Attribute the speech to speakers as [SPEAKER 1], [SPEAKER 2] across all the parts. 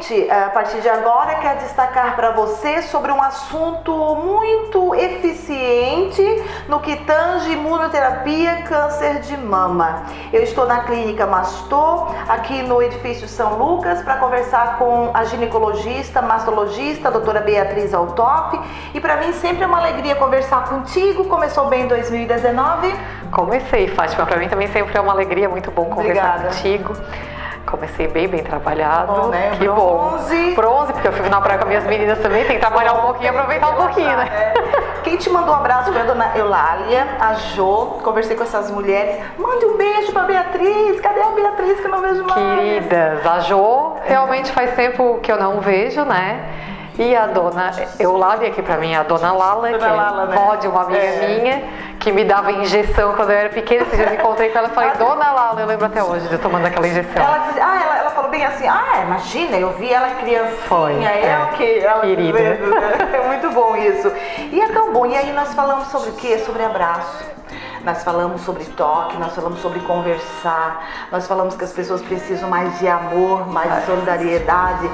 [SPEAKER 1] gente, a partir de agora, quer destacar para você sobre um assunto muito eficiente no que tange imunoterapia câncer de mama. Eu estou na Clínica Mastor, aqui no edifício São Lucas, para conversar com a ginecologista, mastologista, a doutora Beatriz Altoff. E para mim sempre é uma alegria conversar contigo. Começou bem em 2019?
[SPEAKER 2] Comecei, Fátima. Para mim também sempre é uma alegria, muito bom conversar contigo. Comecei bem trabalhado.
[SPEAKER 1] Bom, né?
[SPEAKER 2] Que
[SPEAKER 1] bronze.
[SPEAKER 2] Bronze, porque eu fico na praia com minhas meninas também, tem que trabalhar um pouquinho e aproveitar um pouquinho, né?
[SPEAKER 1] Quem te mandou um abraço foi a dona Eulália, a Jo. Conversei com essas mulheres. Mande um beijo pra Beatriz. Cadê a Beatriz que eu não vejo mais?
[SPEAKER 2] Queridas, a Jo realmente faz tempo que eu não vejo, né? E a dona Eulália, que pra mim é a dona Lala, que é vó de uma amiga minha, que me dava injeção quando eu era pequena. Esse dia eu encontrei com ela e falei, dona Lala, eu lembro até hoje de eu tomando aquela injeção.
[SPEAKER 1] Ela falou bem assim, imagina, eu vi ela criancinha,
[SPEAKER 2] querida.
[SPEAKER 1] É muito bom isso. E é tão bom. E aí nós falamos sobre o quê? Sobre abraço. Nós falamos sobre toque, nós falamos sobre conversar, nós falamos que as pessoas precisam mais de amor, mais de solidariedade.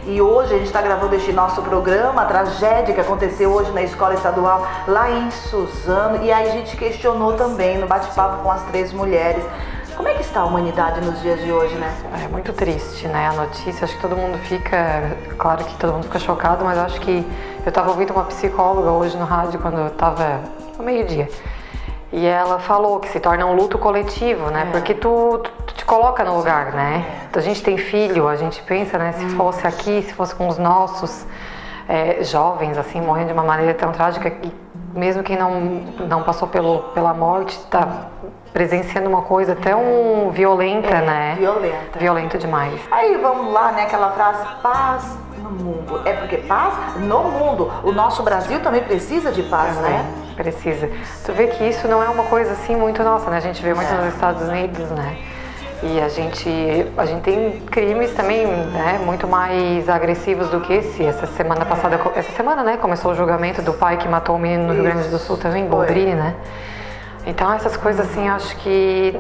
[SPEAKER 1] E hoje a gente está gravando este nosso programa, a tragédia que aconteceu hoje na escola estadual lá em Suzano. E aí a gente questionou também no bate-papo com as 3 mulheres. Como é que está a humanidade nos dias de hoje, né?
[SPEAKER 2] É muito triste, né? A notícia, acho que todo mundo fica, claro que todo mundo fica chocado, mas acho que eu estava ouvindo uma psicóloga hoje no rádio quando eu estava no meio-dia. E ela falou que se torna um luto coletivo, né? Porque tu te coloca no lugar, né? A gente tem filho, a gente pensa, né? Se fosse aqui, se fosse com os nossos jovens, assim, morrendo de uma maneira tão trágica, que mesmo quem não passou pela morte, tá presenciando uma coisa tão violenta, né? Violenta demais.
[SPEAKER 1] Aí vamos lá, né? Aquela frase, paz no mundo. É porque paz no mundo. O nosso Brasil também precisa de paz, né?
[SPEAKER 2] Precisa. Tu vê que isso não é uma coisa assim muito nossa, né? A gente vê muito nos Estados Unidos, né? E a gente tem crimes também, né? Muito mais agressivos do que esse. Essa semana, né? Começou o julgamento do pai que matou o menino no Rio Grande do Sul também, Boldrini, né? Então essas coisas assim, acho que...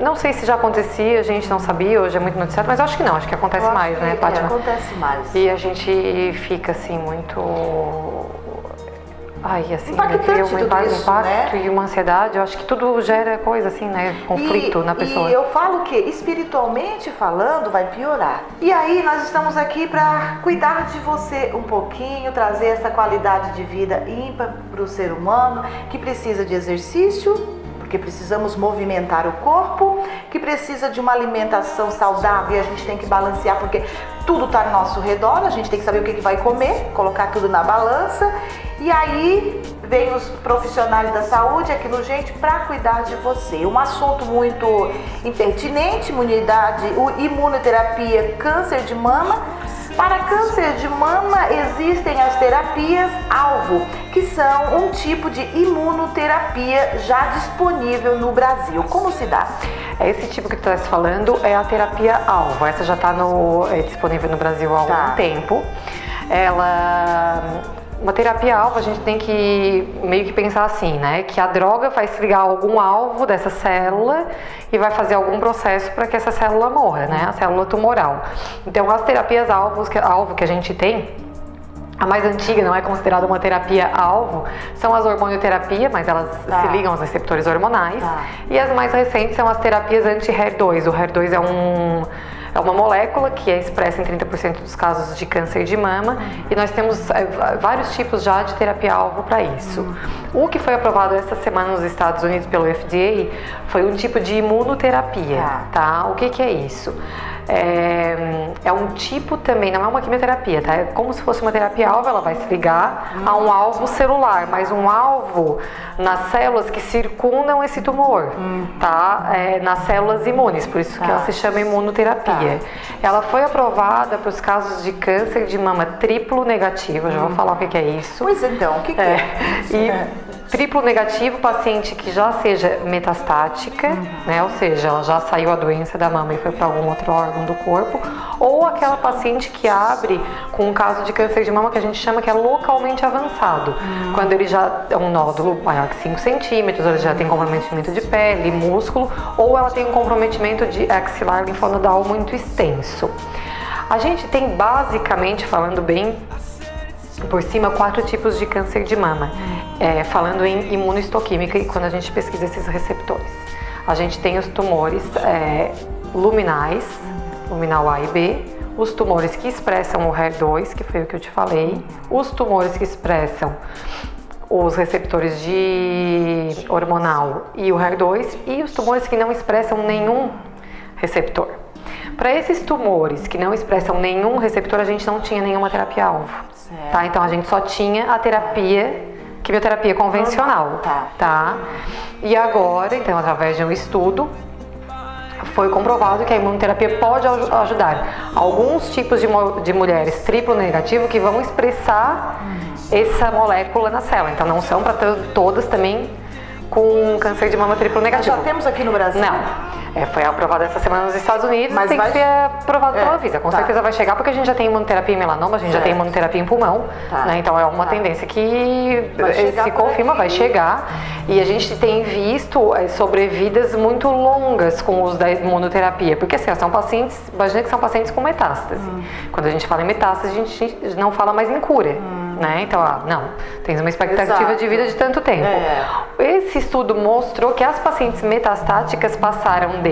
[SPEAKER 2] Não sei se já acontecia, a gente não sabia, hoje é muito noticiado, mas acho que não, acho que acontece mais, né, Fátima?
[SPEAKER 1] Acontece mais.
[SPEAKER 2] E a gente fica assim, muito...
[SPEAKER 1] Impactante
[SPEAKER 2] cria
[SPEAKER 1] tudo
[SPEAKER 2] impacto
[SPEAKER 1] isso, né?
[SPEAKER 2] E uma ansiedade, eu acho que tudo gera coisa assim, né? Conflito na pessoa.
[SPEAKER 1] E eu falo que espiritualmente falando vai piorar. E aí nós estamos aqui para cuidar de você um pouquinho, trazer essa qualidade de vida ímpar para o ser humano que precisa de exercício, porque precisamos movimentar o corpo, que precisa de uma alimentação saudável e a gente tem que balancear porque tudo está ao nosso redor, a gente tem que saber o que vai comer, colocar tudo na balança. E aí vem os profissionais da saúde aqui no Gente para cuidar de você. Um assunto muito impertinente, imunoterapia, câncer de mama. Para câncer de mama existem as terapias-alvo, que são um tipo de imunoterapia já disponível no Brasil. Como se dá?
[SPEAKER 2] Esse tipo que tu estás falando é a terapia-alvo. Essa já está disponível no Brasil há algum tempo. Uma terapia-alvo, a gente tem que meio que pensar assim, né? Que a droga vai se ligar a algum alvo dessa célula e vai fazer algum processo para que essa célula morra, né? A célula tumoral. Então, as terapias-alvo que a gente tem, a mais antiga, não é considerada uma terapia-alvo, são as hormonioterapia, mas elas se ligam aos receptores hormonais. E as mais recentes são as terapias anti-HER2. O HER2 é uma molécula que é expressa em 30% dos casos de câncer de mama e nós temos vários tipos já de terapia-alvo para isso. O que foi aprovado essa semana nos Estados Unidos pelo FDA foi um tipo de imunoterapia, tá? O que é isso? É um tipo também, não é uma quimioterapia, tá? É como se fosse uma terapia-alvo, ela vai se ligar a um alvo celular, mas um alvo nas células que circundam esse tumor, tá? Nas células imunes, por isso que ela se chama imunoterapia. Ela foi aprovada para os casos de câncer de mama triplo negativo, eu já vou falar o que é isso.
[SPEAKER 1] Pois então, o que é?
[SPEAKER 2] Triplo negativo, paciente que já seja metastática, né? Ou seja, ela já saiu a doença da mama e foi para algum outro órgão do corpo, ou aquela paciente que abre com um caso de câncer de mama que a gente chama que é localmente avançado, quando ele já é um nódulo maior que 5 centímetros, ele já tem comprometimento de pele, músculo, ou ela tem um comprometimento de axilar linfonodal muito extenso. A gente tem basicamente, falando bem por cima, 4 tipos de câncer de mama, falando em imunohistoquímica e quando a gente pesquisa esses receptores. A gente tem os tumores luminais, luminal A e B, os tumores que expressam o HER2, que foi o que eu te falei, os tumores que expressam os receptores de hormonal e o HER2 e os tumores que não expressam nenhum receptor. Para esses tumores que não expressam nenhum receptor, a gente não tinha nenhuma terapia-alvo, tá? Então a gente só tinha a quimioterapia convencional, tá? E agora, então, através de um estudo, foi comprovado que a imunoterapia pode ajudar alguns tipos de mulheres triplo negativo que vão expressar essa molécula na célula. Então não são para todas também com câncer de mama triplo negativo.
[SPEAKER 1] Nós já temos aqui no Brasil?
[SPEAKER 2] Não. Foi aprovado essa semana nos Estados Unidos, mas tem que ser aprovado pela Anvisa. Com certeza vai chegar, porque a gente já tem imunoterapia em melanoma, a gente já tem imunoterapia em pulmão, né? Então é uma tendência que se confirma, vai chegar. E a gente tem visto sobrevidas muito longas com o uso da imunoterapia, porque assim, são pacientes, imagina que são pacientes com metástase. Quando a gente fala em metástase, a gente não fala mais em cura. Né? Então, não, tens uma expectativa de vida de tanto tempo. Esse estudo mostrou que as pacientes metastáticas passaram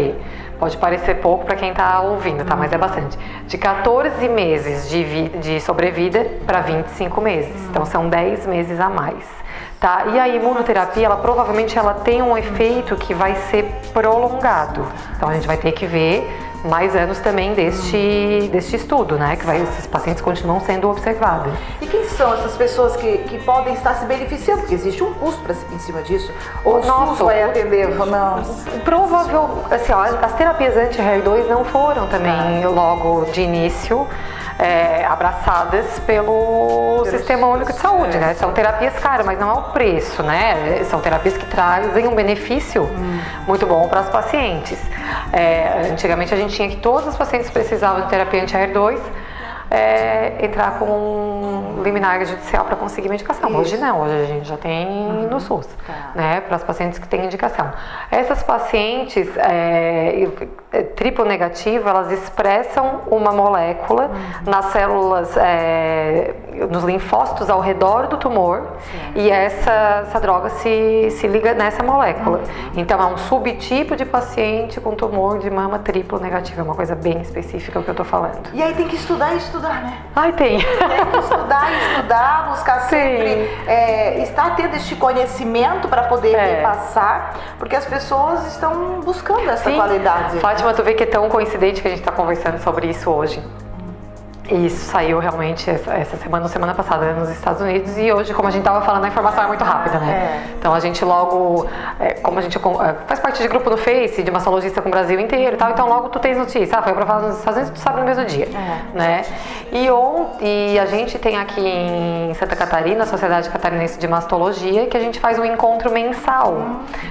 [SPEAKER 2] pode parecer pouco para quem está ouvindo, tá? Mas é bastante, de 14 meses de sobrevida para 25 meses. Então, são 10 meses a mais. Tá? E a imunoterapia, provavelmente tem um efeito que vai ser prolongado. Então, a gente vai ter que ver mais anos também deste estudo, né? Que esses pacientes continuam sendo observados.
[SPEAKER 1] E quem são essas pessoas que podem estar se beneficiando? Porque existe um custo em cima disso. Ou o SUS vai atender? Não.
[SPEAKER 2] Provável, assim, as terapias anti-HER2 não foram também logo de início abraçadas pelo Sistema Único de Saúde, né? São terapias caras, mas não é o preço, né? São terapias que trazem um benefício muito bom para as pacientes. Antigamente a gente tinha que todos os pacientes precisavam de terapia anti-HER2 entrar com um liminar judicial para conseguir medicação. Isso. Hoje não, hoje a gente já tem no SUS, né, para as pacientes que têm indicação. Essas pacientes triplo negativa, elas expressam uma molécula nas células, nos linfócitos ao redor do tumor. Sim. E essa droga se liga nessa molécula. Então é um subtipo de paciente com tumor de mama triplo negativo, é uma coisa bem específica o que eu tô falando.
[SPEAKER 1] E aí tem que estudar, né?
[SPEAKER 2] Ai, tem.
[SPEAKER 1] Tem que estudar, buscar sempre estar tendo este conhecimento para poder repassar, porque as pessoas estão buscando essa qualidade.
[SPEAKER 2] Fátima, tu vê que é tão coincidente que a gente está conversando sobre isso hoje. Isso saiu realmente essa semana passada nos Estados Unidos, e hoje, como a gente estava falando, a informação é muito rápida, né? Então a gente logo, como a gente faz parte de grupo no Face, de mastologista com o Brasil inteiro e tal, então logo tu tens notícia, foi aprovado nos Estados Unidos, tu sabe no mesmo dia, né? E a gente tem aqui em Santa Catarina, a Sociedade Catarinense de Mastologia, que a gente faz um encontro mensal.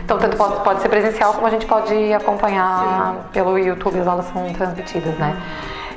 [SPEAKER 2] Então tanto pode ser presencial, como a gente pode acompanhar pelo YouTube, as aulas são transmitidas, né?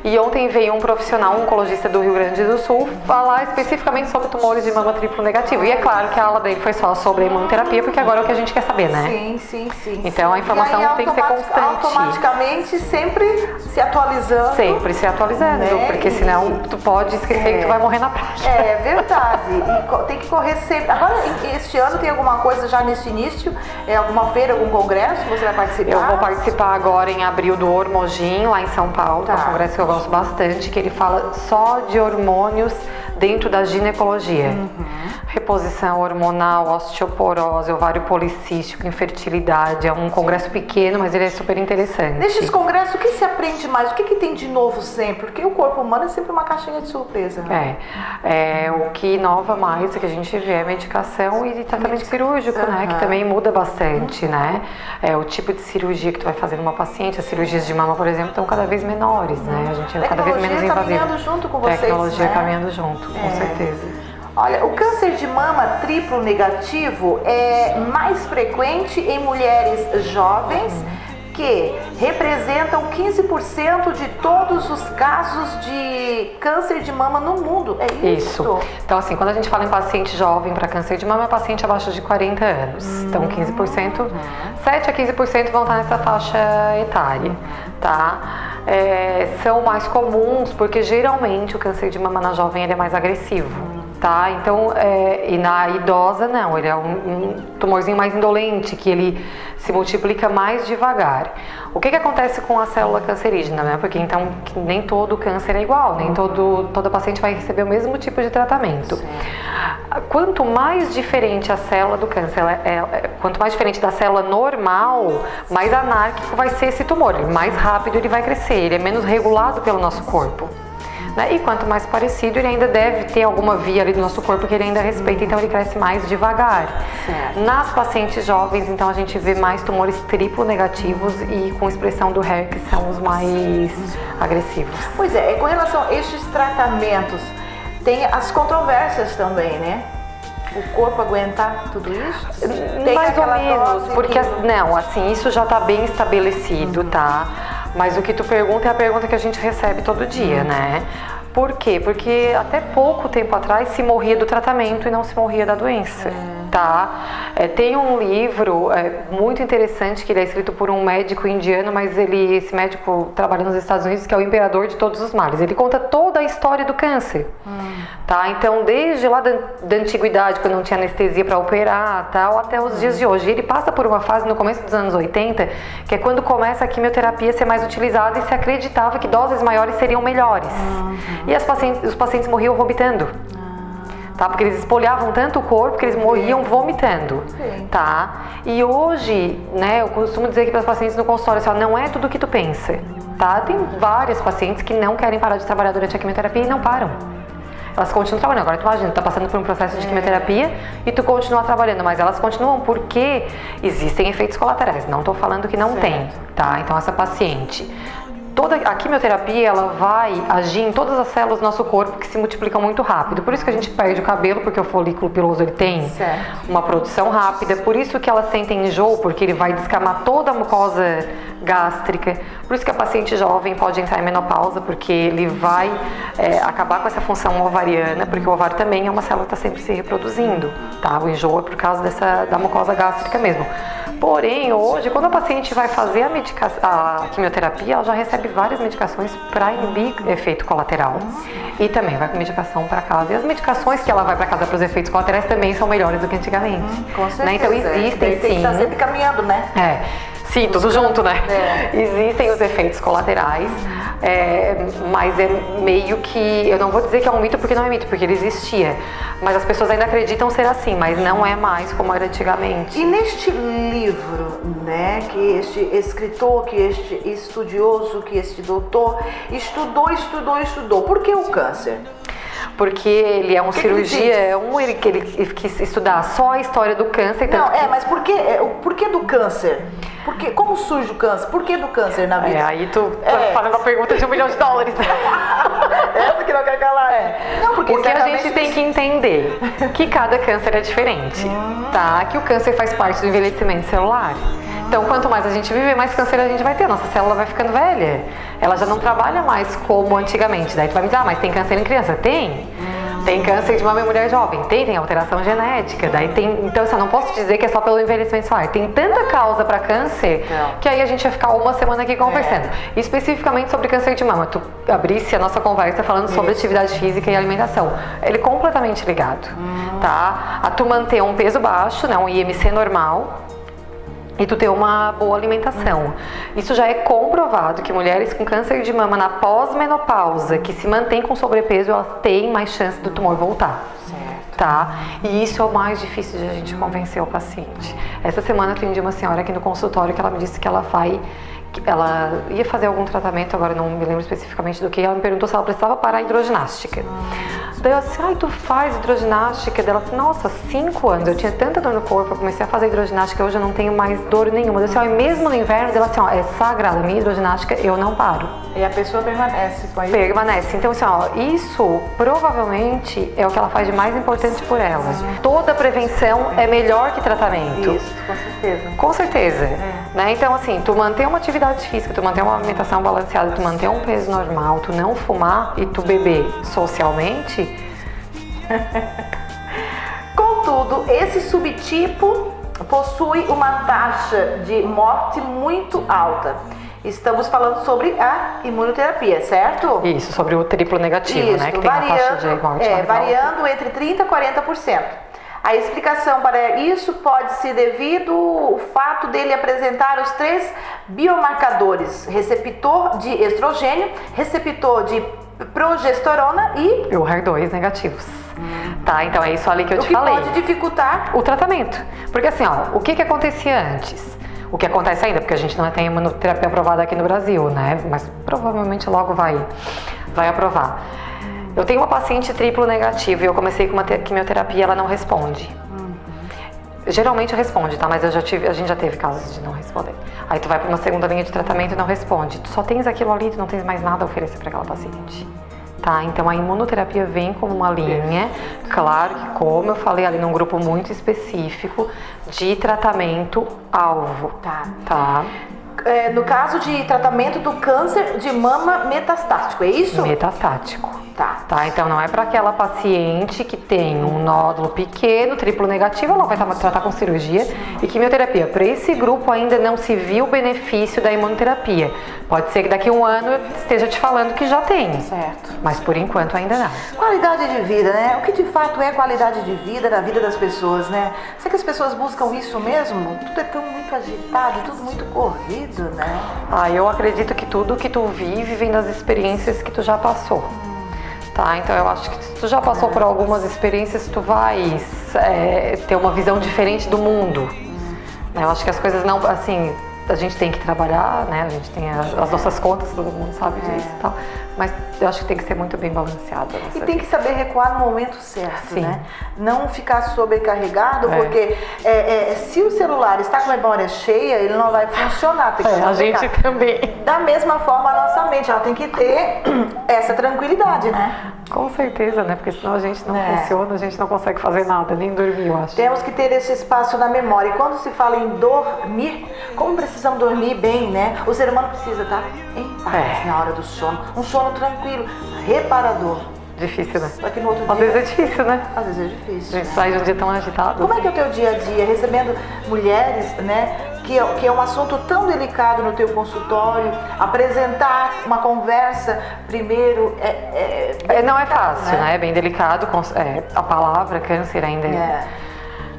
[SPEAKER 2] E ontem veio um profissional, um oncologista do Rio Grande do Sul, falar especificamente sobre tumores de mama triplo negativo. E é claro que a aula dele foi só sobre a imunoterapia, porque agora é o que a gente quer saber, né?
[SPEAKER 1] Sim.
[SPEAKER 2] Então a informação tem que ser constante.
[SPEAKER 1] Automaticamente sempre se atualizando.
[SPEAKER 2] Sempre se atualizando, né? Porque senão tu pode esquecer que tu vai morrer na prática.
[SPEAKER 1] É verdade. E tem que correr sempre. Agora, este ano tem alguma coisa já nesse início? Alguma feira, algum congresso que você vai participar?
[SPEAKER 2] Eu vou participar agora em abril do Hormogin, lá em São Paulo, um congresso que eu gosto bastante, que ele fala só de hormônios dentro da ginecologia. Reposição hormonal, osteoporose, ovário policístico, infertilidade. É um congresso pequeno, mas ele é super interessante.
[SPEAKER 1] Nesses congressos, o que se aprende mais? O que tem de novo sempre? Porque o corpo humano é sempre uma caixinha de surpresa, né?
[SPEAKER 2] O que inova mais, que a gente vê, é medicação e tratamento cirúrgico, né? Que também muda bastante, né? O tipo de cirurgia que tu vai fazer numa paciente, as cirurgias de mama, por exemplo, estão cada vez menores, né? A gente é cada vez menos invasiva.
[SPEAKER 1] Caminhando junto com vocês,
[SPEAKER 2] Tecnologia
[SPEAKER 1] né?
[SPEAKER 2] caminhando junto, com certeza.
[SPEAKER 1] Olha, o câncer de mama triplo negativo é mais frequente em mulheres jovens, que representam 15% de todos os casos de câncer de mama no mundo. É isso?
[SPEAKER 2] Então, assim, quando a gente fala em paciente jovem para câncer de mama, é paciente abaixo de 40 anos. Então, 15%, 7 a 15% vão estar nessa faixa etária, tá? São mais comuns porque geralmente o câncer de mama na jovem ele é mais agressivo. Tá? Então, e na idosa não, ele é um tumorzinho mais indolente, que ele se multiplica mais devagar. O que acontece com a célula cancerígena, né? Porque então nem todo câncer é igual, nem toda paciente vai receber o mesmo tipo de tratamento. Quanto mais diferente a célula do câncer, quanto mais diferente da célula normal, mais anárquico vai ser esse tumor, mais rápido ele vai crescer, ele é menos regulado pelo nosso corpo. E quanto mais parecido, ele ainda deve ter alguma via ali do nosso corpo que ele ainda respeita, então ele cresce mais devagar.
[SPEAKER 1] Certo.
[SPEAKER 2] Nas pacientes jovens, então a gente vê mais tumores triplo negativos e com expressão do HER, que são os mais agressivos.
[SPEAKER 1] Pois é, com relação a estes tratamentos, tem as controvérsias também, né? O corpo aguentar tudo isso? Tem
[SPEAKER 2] mais ou menos, porque
[SPEAKER 1] não,
[SPEAKER 2] assim, isso já está bem estabelecido, tá? Mas o que tu pergunta é a pergunta que a gente recebe todo dia, né? Por quê? Porque até pouco tempo atrás se morria do tratamento e não se morria da doença, tá? Tem um livro muito interessante que ele é escrito por um médico indiano, mas esse médico trabalha nos Estados Unidos, que é o imperador de todos os males. Ele conta toda a história do câncer, tá? Então, desde lá da antiguidade, quando não tinha anestesia para operar, tal, até os dias de hoje. Ele passa por uma fase no começo dos anos 80, que é quando começa a quimioterapia a ser mais utilizada e se acreditava que doses maiores seriam melhores. E os pacientes morriam vomitando. Tá? Porque eles espolhavam tanto o corpo que eles morriam vomitando. Tá? E hoje, né, eu costumo dizer aqui para os pacientes no consultório assim, não é tudo o que tu pensa. Tá? Tem várias pacientes que não querem parar de trabalhar durante a quimioterapia e não param. Elas continuam trabalhando. Agora, tu imagina, tu tá passando por um processo de quimioterapia e tu continua trabalhando, mas elas continuam porque existem efeitos colaterais. Não tô falando que não tem, tá? Então, essa paciente, toda a quimioterapia, ela vai agir em todas as células do nosso corpo que se multiplicam muito rápido. Por isso que a gente perde o cabelo, porque o folículo piloso ele tem uma produção rápida. Por isso que elas sentem enjoo, porque ele vai descamar toda a mucosa gástrica. Por isso que a paciente jovem pode entrar em menopausa, porque ele vai acabar com essa função ovariana, porque o ovário também é uma célula que está sempre se reproduzindo, tá? O enjoo é por causa da mucosa gástrica mesmo. Porém, hoje, quando a paciente vai fazer a quimioterapia, ela já recebe várias medicações para inibir efeito colateral. E também vai com medicação para casa. E as medicações que ela vai para casa para os efeitos colaterais também são melhores do que antigamente.
[SPEAKER 1] Com certeza.
[SPEAKER 2] Né? Então, existem sim.
[SPEAKER 1] Tem que estar sempre caminhando, né?
[SPEAKER 2] Sim, tudo junto, né? Existem os efeitos colaterais, mas é meio que... Eu não vou dizer que é um mito porque não é mito, porque ele existia. Mas as pessoas ainda acreditam ser assim, mas não é mais como era antigamente.
[SPEAKER 1] E neste livro, né, que este escritor, que este estudioso, que este doutor estudou, por que o câncer?
[SPEAKER 2] Porque ele é um cirurgião, ele quis estudar só a história do câncer.
[SPEAKER 1] Não, mas por que do câncer? Como surge o câncer? Por que do câncer na vida?
[SPEAKER 2] Aí tu tá fazendo a pergunta de $1 milhão.
[SPEAKER 1] Essa que não quer calar, Não, porque
[SPEAKER 2] a gente tem que entender que cada câncer é diferente, tá? Que o câncer faz parte do envelhecimento celular. Então, quanto mais a gente viver, mais câncer a gente vai ter. Nossa célula vai ficando velha. Ela já não trabalha mais como antigamente. Daí tu vai me dizer, mas tem câncer em criança? Tem. Tem câncer de mama em mulher jovem? Tem alteração genética. Daí tem, então, assim, eu não posso dizer que é só pelo envelhecimento celular. Tem tanta causa para câncer que aí a gente vai ficar uma semana aqui conversando. Especificamente sobre câncer de mama. Tu abrisse a nossa conversa falando sobre atividade física e alimentação. Ele é completamente ligado, tá? A tu manter um peso baixo, né, um IMC normal, e tu ter uma boa alimentação. Isso já é comprovado que mulheres com câncer de mama na pós-menopausa, que se mantêm com sobrepeso, elas têm mais chance do tumor voltar. Tá? E isso é o mais difícil de a gente convencer o paciente. Essa semana eu atendi uma senhora aqui no consultório que ela me disse que ela ia fazer algum tratamento, agora não me lembro especificamente do que, ela me perguntou se ela precisava parar a hidroginástica. Daí eu assim, ai, tu faz hidroginástica? Dela assim, nossa, 5 anos, eu tinha tanta dor no corpo, eu comecei a fazer hidroginástica, hoje eu não tenho mais dor nenhuma. Eu disse, ó, e mesmo no inverno, dela assim, ó, é sagrado, a minha hidroginástica, eu não paro.
[SPEAKER 1] E a pessoa permanece com a
[SPEAKER 2] Permanece. Então, assim, ó, isso provavelmente é o que ela faz de mais importante por ela. Toda prevenção é melhor que tratamento.
[SPEAKER 1] Isso, com certeza.
[SPEAKER 2] Com certeza. Né? Então, assim, tu manter uma atividade física, tu manter uma alimentação balanceada, tu manter um peso normal, tu não fumar e tu beber socialmente.
[SPEAKER 1] Contudo, esse subtipo possui uma taxa de morte muito alta. Estamos falando sobre a imunoterapia, certo?
[SPEAKER 2] Isso, sobre o triplo negativo,
[SPEAKER 1] Isso,
[SPEAKER 2] né? Que tem a taxa de morte mais alta.
[SPEAKER 1] variando entre 30% a 40%. A explicação para isso pode ser devido ao fato dele apresentar os 3 biomarcadores: receptor de estrogênio, receptor de progesterona e
[SPEAKER 2] o HER2 negativos. Tá, então é isso ali que eu te
[SPEAKER 1] que
[SPEAKER 2] falei.
[SPEAKER 1] pode dificultar
[SPEAKER 2] o tratamento. Porque assim, ó, o que acontecia antes? O que acontece ainda, porque a gente não tem imunoterapia aprovada aqui no Brasil, né? Mas provavelmente logo vai aprovar. Eu tenho uma paciente triplo negativa e eu comecei com uma quimioterapia, ela não responde. Geralmente responde, tá? Mas a gente já teve casos de não responder. Aí tu vai para uma segunda linha de tratamento e não responde. Tu só tens aquilo ali, tu não tens mais nada a oferecer para aquela paciente. Tá? Então a imunoterapia vem como uma linha, claro que, como eu falei ali, num grupo muito específico de tratamento alvo. Tá?
[SPEAKER 1] No caso de tratamento do câncer de mama metastático, é isso?
[SPEAKER 2] Metastático.
[SPEAKER 1] Tá.
[SPEAKER 2] Então não é para aquela paciente que tem um nódulo pequeno, triplo negativo, ela vai tratar com cirurgia e quimioterapia. Para esse grupo ainda não se viu o benefício da imunoterapia. Pode ser que daqui a um ano eu esteja te falando que já tem.
[SPEAKER 1] Certo.
[SPEAKER 2] Mas por enquanto ainda não.
[SPEAKER 1] Qualidade de vida, né? O que de fato é qualidade de vida na vida das pessoas, né? Será que as pessoas buscam isso mesmo? Tudo é tão muito agitado, tudo muito corrido, né?
[SPEAKER 2] Eu acredito que tudo que tu vive vem das experiências que tu já passou. Tá, então eu acho que se tu já passou por algumas experiências, tu vai ter uma visão diferente do mundo. Eu acho que as coisas não, assim, a gente tem que trabalhar, né? A gente tem as nossas contas, todo mundo sabe disso e tal. Mas eu acho que tem que ser muito bem balanceado.
[SPEAKER 1] E tem que saber recuar no momento certo,
[SPEAKER 2] Sim.
[SPEAKER 1] né? Não ficar sobrecarregado, porque se o celular está com a memória cheia, ele não vai funcionar. Tem que
[SPEAKER 2] a gente também.
[SPEAKER 1] Da mesma forma, a nossa mente, ela tem que ter essa tranquilidade, né?
[SPEAKER 2] Com certeza, né? Porque senão a gente não funciona, a gente não consegue fazer nada, nem dormir, eu acho.
[SPEAKER 1] Temos que ter esse espaço na memória. E quando se fala em dormir, como precisamos dormir bem, né? O ser humano precisa estar em paz na hora do sono. Um sono tranquilo, reparador.
[SPEAKER 2] Difícil, né?
[SPEAKER 1] Só que no outro dia...
[SPEAKER 2] Às vezes é difícil, né?
[SPEAKER 1] Às vezes é difícil.
[SPEAKER 2] A gente sai de um dia tão agitado.
[SPEAKER 1] Como é que é o teu dia a dia, recebendo mulheres, né? Que é um assunto tão delicado no teu consultório, apresentar uma conversa primeiro
[SPEAKER 2] não é fácil, né? É bem delicado. A palavra câncer ainda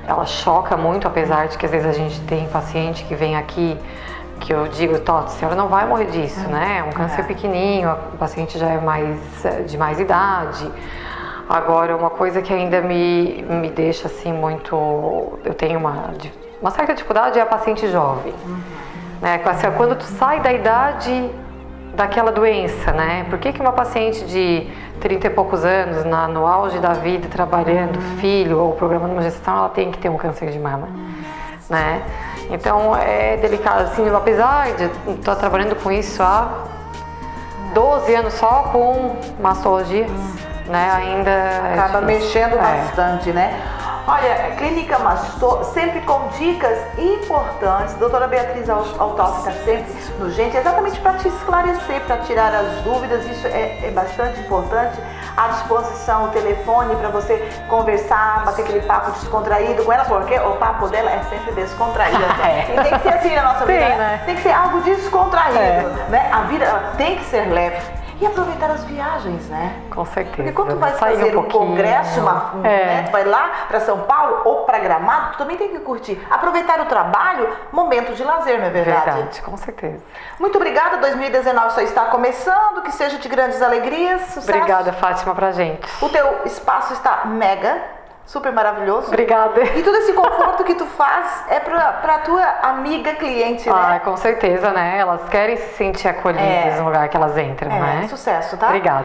[SPEAKER 2] ela choca muito, apesar de que às vezes a gente tem paciente que vem aqui que eu digo, a senhora não vai morrer disso, né? É um câncer pequenininho, o paciente já é de mais idade. Agora, uma coisa que ainda me deixa assim muito... Eu tenho uma certa dificuldade é a paciente jovem. Né? Quando tu sai da idade daquela doença, né? Por que uma paciente de 30 e poucos anos, no auge da vida, trabalhando, filho ou programando uma gestação, ela tem que ter um câncer de mama, né? Então é delicado, assim, apesar de estar trabalhando com isso há 12 anos só com mastologia, né? Ainda
[SPEAKER 1] acaba mexendo bastante, né? Olha, Clínica Mastor, sempre com dicas importantes. Doutora Beatriz Althoff está sempre no Gente, exatamente para te esclarecer, para tirar as dúvidas. Isso é bastante importante. À disposição o telefone para você conversar, bater aquele papo descontraído com ela, porque o papo dela é sempre descontraído. E tem que ser assim na nossa vida, né? Tem que ser algo descontraído, né? A vida tem que ser leve. E aproveitar as viagens, né?
[SPEAKER 2] Com certeza.
[SPEAKER 1] Porque quando tu vai fazer um congresso, né, tu vai lá para São Paulo ou para Gramado, tu também tem que curtir. Aproveitar o trabalho, momento de lazer, não é verdade?
[SPEAKER 2] Verdade, com certeza.
[SPEAKER 1] Muito obrigada, 2019 só está começando, que seja de grandes alegrias, sucesso.
[SPEAKER 2] Obrigada, Fátima, pra gente.
[SPEAKER 1] O teu espaço está mega, super maravilhoso.
[SPEAKER 2] Obrigada.
[SPEAKER 1] E todo esse conforto que tu faz é pra tua amiga cliente, né?
[SPEAKER 2] Com certeza, né? Elas querem se sentir acolhidas no lugar que elas entram, né?
[SPEAKER 1] Sucesso, tá?
[SPEAKER 2] Obrigada.